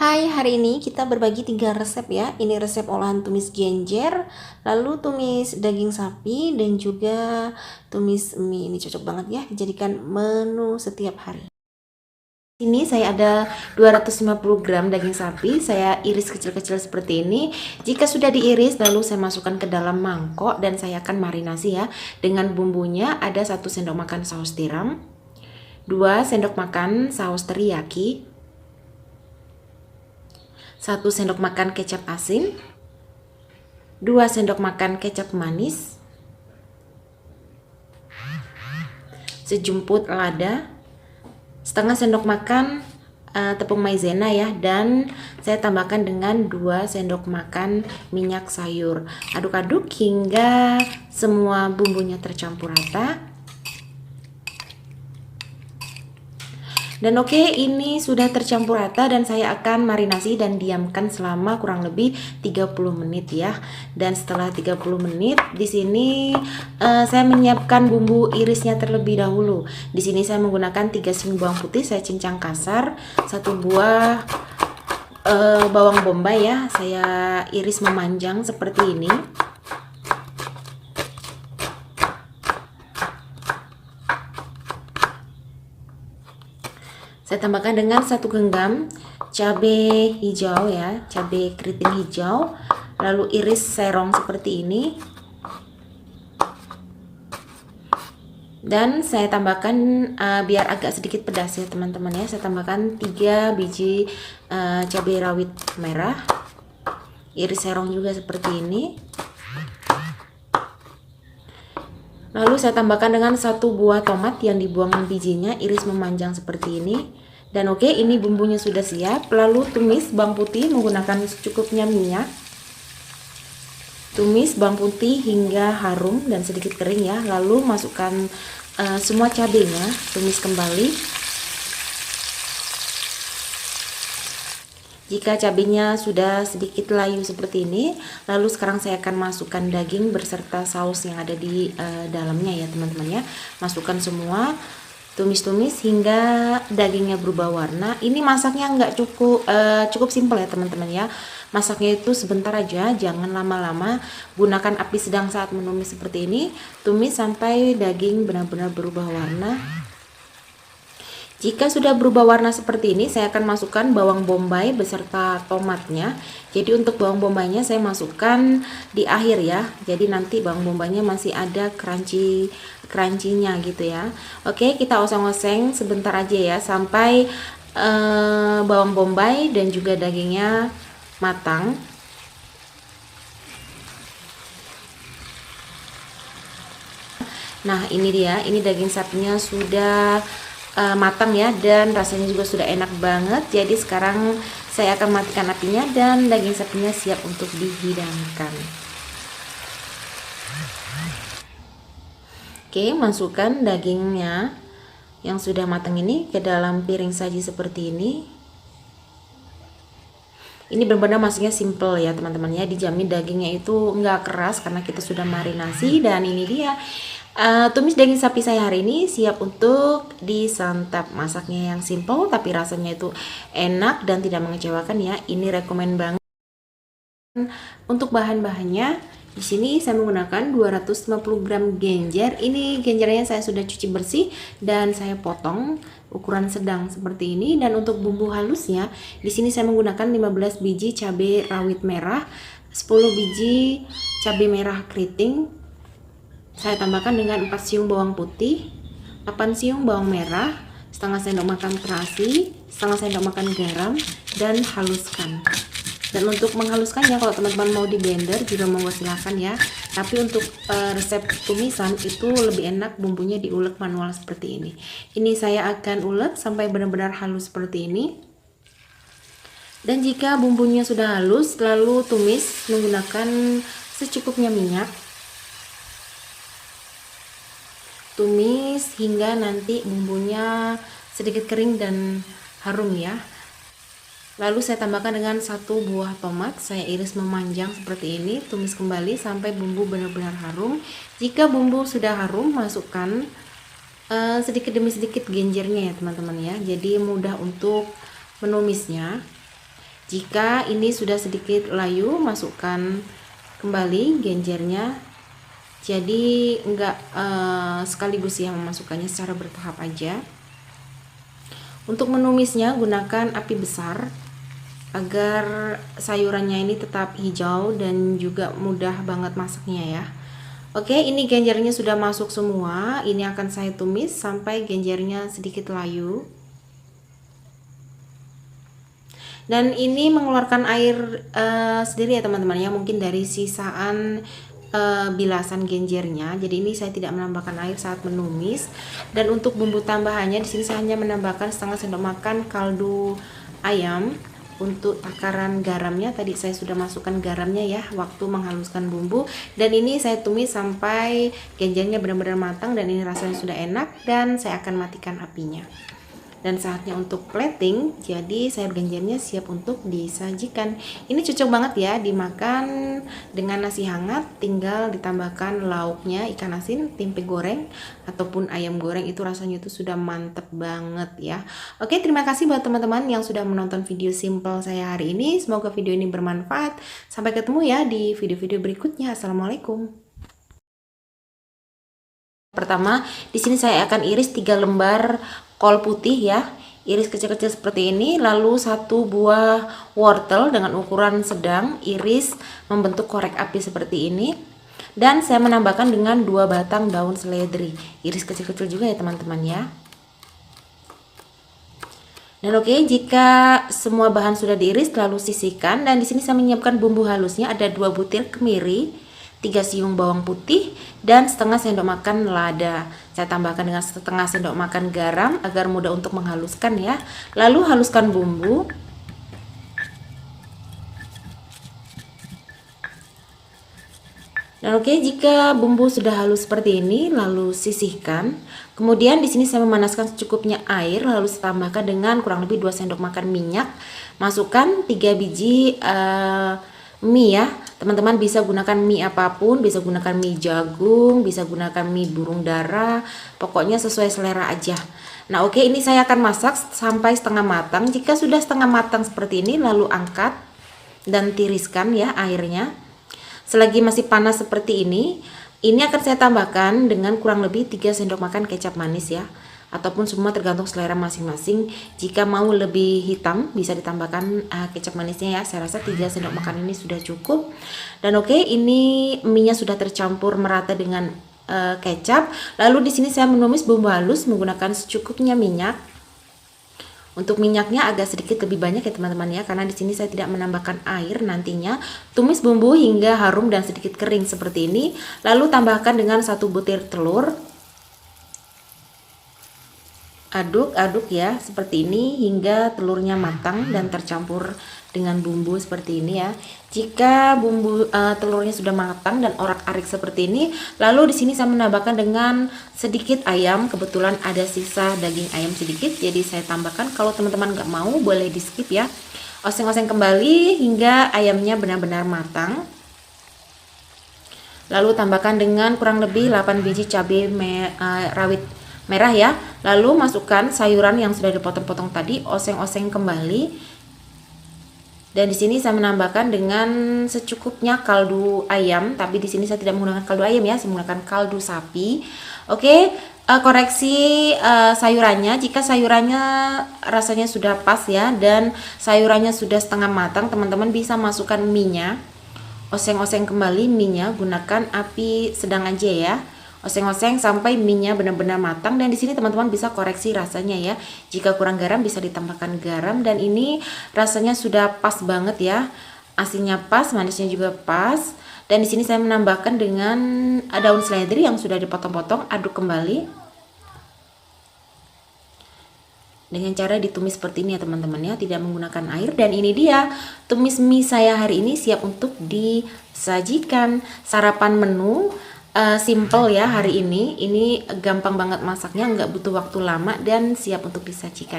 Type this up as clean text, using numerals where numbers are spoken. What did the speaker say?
Hai, hari ini kita berbagi 3 resep ya. Ini resep olahan tumis genjer, lalu tumis daging sapi, dan juga tumis mie. Ini cocok banget ya dijadikan menu setiap hari. Ini saya ada 250 gram daging sapi, saya iris kecil-kecil seperti ini. Jika sudah diiris, lalu saya masukkan ke dalam mangkok dan saya akan marinasi ya. Dengan bumbunya ada 1 sendok makan saus tiram, 2 sendok makan saus teriyaki, 1 sendok makan kecap asin, 2 sendok makan kecap manis, sejumput lada, setengah sendok makan tepung maizena ya, dan saya tambahkan dengan 2 sendok makan minyak sayur. Aduk-aduk hingga semua bumbunya tercampur rata. Dan oke, ini sudah tercampur rata dan saya akan marinasi dan diamkan selama kurang lebih 30 menit ya. Dan setelah 30 menit di sini saya menyiapkan bumbu irisnya terlebih dahulu. Di sini saya menggunakan 3 siung bawang putih saya cincang kasar, 1 buah bawang bombay ya, saya iris memanjang seperti ini. Saya tambahkan dengan 1 genggam cabai hijau ya, cabai keriting hijau, lalu iris serong seperti ini. Dan saya tambahkan biar agak sedikit pedas ya teman-teman ya, saya tambahkan 3 biji cabai rawit merah, iris serong juga seperti ini. Lalu saya tambahkan dengan 1 buah tomat yang dibuang bijinya, iris memanjang seperti ini. Dan oke, ini bumbunya sudah siap. Lalu tumis bawang putih menggunakan secukupnya minyak. Tumis bawang putih hingga harum dan sedikit kering ya. Lalu masukkan semua cabenya, tumis kembali. Jika cabenya sudah sedikit layu seperti ini, lalu sekarang saya akan masukkan daging beserta saus yang ada di dalamnya ya teman-teman ya. Masukkan semua, tumis-tumis hingga dagingnya berubah warna. Ini masaknya nggak cukup simpel ya teman-teman ya. Masaknya itu sebentar aja, jangan lama-lama. Gunakan api sedang saat menumis seperti ini. Tumis sampai daging benar-benar berubah warna. Jika sudah berubah warna seperti ini, saya akan masukkan bawang bombay beserta tomatnya. Jadi untuk bawang bombaynya saya masukkan di akhir ya. Jadi nanti bawang bombaynya masih ada crunchy-nya gitu ya. Oke, kita oseng-oseng sebentar aja ya sampai bawang bombay dan juga dagingnya matang. Nah, ini dia, ini daging sapinya sudah matang ya, dan rasanya juga sudah enak banget. Jadi sekarang saya akan matikan apinya dan daging sapinya siap untuk dihidangkan. Oke, masukkan dagingnya yang sudah matang ini ke dalam piring saji seperti ini. Ini benar-benar masaknya simple ya teman-teman ya, dijamin dagingnya itu nggak keras karena kita sudah marinasi. Dan ini dia tumis daging sapi saya hari ini siap untuk disantap. Masaknya yang simple tapi rasanya itu enak dan tidak mengecewakan ya. Ini rekomen banget. Untuk bahan-bahannya di sini saya menggunakan 250 gram genjer. Ini genjernya saya sudah cuci bersih dan saya potong ukuran sedang seperti ini. Dan untuk bumbu halusnya di sini saya menggunakan 15 biji cabai rawit merah, 10 biji cabai merah keriting. Saya tambahkan dengan 4 siung bawang putih, 8 siung bawang merah, setengah sendok makan terasi, setengah sendok makan garam, dan haluskan. Dan untuk menghaluskannya, kalau teman-teman mau di blender juga monggo silahkan ya. Tapi untuk resep tumisan itu lebih enak bumbunya diulek manual seperti ini. Ini saya akan ulek sampai benar-benar halus seperti ini. Dan jika bumbunya sudah halus, lalu tumis menggunakan secukupnya minyak. Tumis hingga nanti bumbunya sedikit kering dan harum ya. Lalu saya tambahkan dengan 1 buah tomat, saya iris memanjang seperti ini. Tumis kembali sampai bumbu benar-benar harum. Jika bumbu sudah harum, masukkan sedikit demi sedikit genjernya ya teman-teman ya. Jadi mudah untuk menumisnya. Jika ini sudah sedikit layu, masukkan kembali genjernya. Jadi enggak sekaligus ya, memasukkannya secara bertahap aja. Untuk menumisnya gunakan api besar agar sayurannya ini tetap hijau dan juga mudah banget masaknya ya. Oke, ini genjernya sudah masuk semua. Ini akan saya tumis sampai genjernya sedikit layu. Dan ini mengeluarkan air sendiri ya teman-teman ya, mungkin dari sisaan bilasan genjernya. Jadi ini saya tidak menambahkan air saat menumis. Dan untuk bumbu tambahannya di sini saya hanya menambahkan setengah sendok makan kaldu ayam. Untuk takaran garamnya tadi saya sudah masukkan garamnya ya waktu menghaluskan bumbu. Dan ini saya tumis sampai genjernya benar-benar matang dan ini rasanya sudah enak, dan saya akan matikan apinya. Dan saatnya untuk plating, jadi sayur genjernya siap untuk disajikan. Ini cocok banget ya dimakan dengan nasi hangat, tinggal ditambahkan lauknya ikan asin, tempe goreng ataupun ayam goreng, itu rasanya itu sudah mantep banget ya. Oke, terima kasih buat teman-teman yang sudah menonton video simple saya hari ini. Semoga video ini bermanfaat. Sampai ketemu ya di video-video berikutnya. Assalamualaikum. Pertama, di sini saya akan iris 3 lembar kol putih ya, iris kecil-kecil seperti ini. Lalu 1 buah wortel dengan ukuran sedang, iris membentuk korek api seperti ini. Dan saya menambahkan dengan 2 batang daun seledri, iris kecil-kecil juga ya teman-teman ya. Dan oke, jika semua bahan sudah diiris lalu sisihkan. Dan di sini saya menyiapkan bumbu halusnya, ada 2 butir kemiri, 3 siung bawang putih, dan setengah sendok makan lada. Saya tambahkan dengan setengah sendok makan garam agar mudah untuk menghaluskan ya. Lalu haluskan bumbu. Dan oke, jika bumbu sudah halus seperti ini lalu sisihkan. Kemudian di sini saya memanaskan secukupnya air, lalu saya tambahkan dengan kurang lebih 2 sendok makan minyak. Masukkan 3 biji mie ya. Teman-teman bisa gunakan mie apapun, bisa gunakan mie jagung, bisa gunakan mie burung dara, pokoknya sesuai selera aja. Nah oke, ini saya akan masak sampai setengah matang. Jika sudah setengah matang seperti ini lalu angkat dan tiriskan ya airnya. Selagi masih panas seperti ini akan saya tambahkan dengan kurang lebih 3 sendok makan kecap manis ya, ataupun semua tergantung selera masing-masing. Jika mau lebih hitam bisa ditambahkan kecap manisnya ya. Saya rasa 3 sendok makan ini sudah cukup. Dan oke, ini mie-nya sudah tercampur merata dengan kecap. Lalu di sini saya menumis bumbu halus menggunakan secukupnya minyak. Untuk minyaknya agak sedikit lebih banyak ya teman-teman ya, karena di sini saya tidak menambahkan air nantinya. Tumis bumbu hingga harum dan sedikit kering seperti ini. Lalu tambahkan dengan 1 butir telur. Aduk-aduk ya seperti ini hingga telurnya matang dan tercampur dengan bumbu seperti ini ya. Jika bumbu telurnya sudah matang dan orak-arik seperti ini, lalu di sini saya menambahkan dengan sedikit ayam. Kebetulan ada sisa daging ayam sedikit, jadi saya tambahkan. Kalau teman-teman nggak mau boleh di skip ya. Oseng-oseng kembali hingga ayamnya benar-benar matang. Lalu tambahkan dengan kurang lebih 8 biji cabai rawit merah ya. Lalu masukkan sayuran yang sudah dipotong-potong tadi, oseng-oseng kembali. Dan di sini saya menambahkan dengan secukupnya kaldu ayam, tapi di sini saya tidak menggunakan kaldu ayam ya, saya menggunakan kaldu sapi. Oke, koreksi sayurannya. Jika sayurannya rasanya sudah pas ya dan sayurannya sudah setengah matang, teman-teman bisa masukkan mie-nya. Oseng-oseng kembali mie-nya, gunakan api sedang aja ya. Oseng-oseng sampai mie-nya benar-benar matang. Dan di sini teman-teman bisa koreksi rasanya ya. Jika kurang garam bisa ditambahkan garam. Dan ini rasanya sudah pas banget ya. Asinnya pas, manisnya juga pas. Dan di sini saya menambahkan dengan daun seledri yang sudah dipotong-potong. Aduk kembali dengan cara ditumis seperti ini ya teman-teman ya, tidak menggunakan air. Dan ini dia tumis mie saya hari ini siap untuk disajikan. Sarapan menu simple ya hari ini gampang banget masaknya, nggak butuh waktu lama dan siap untuk disajikan.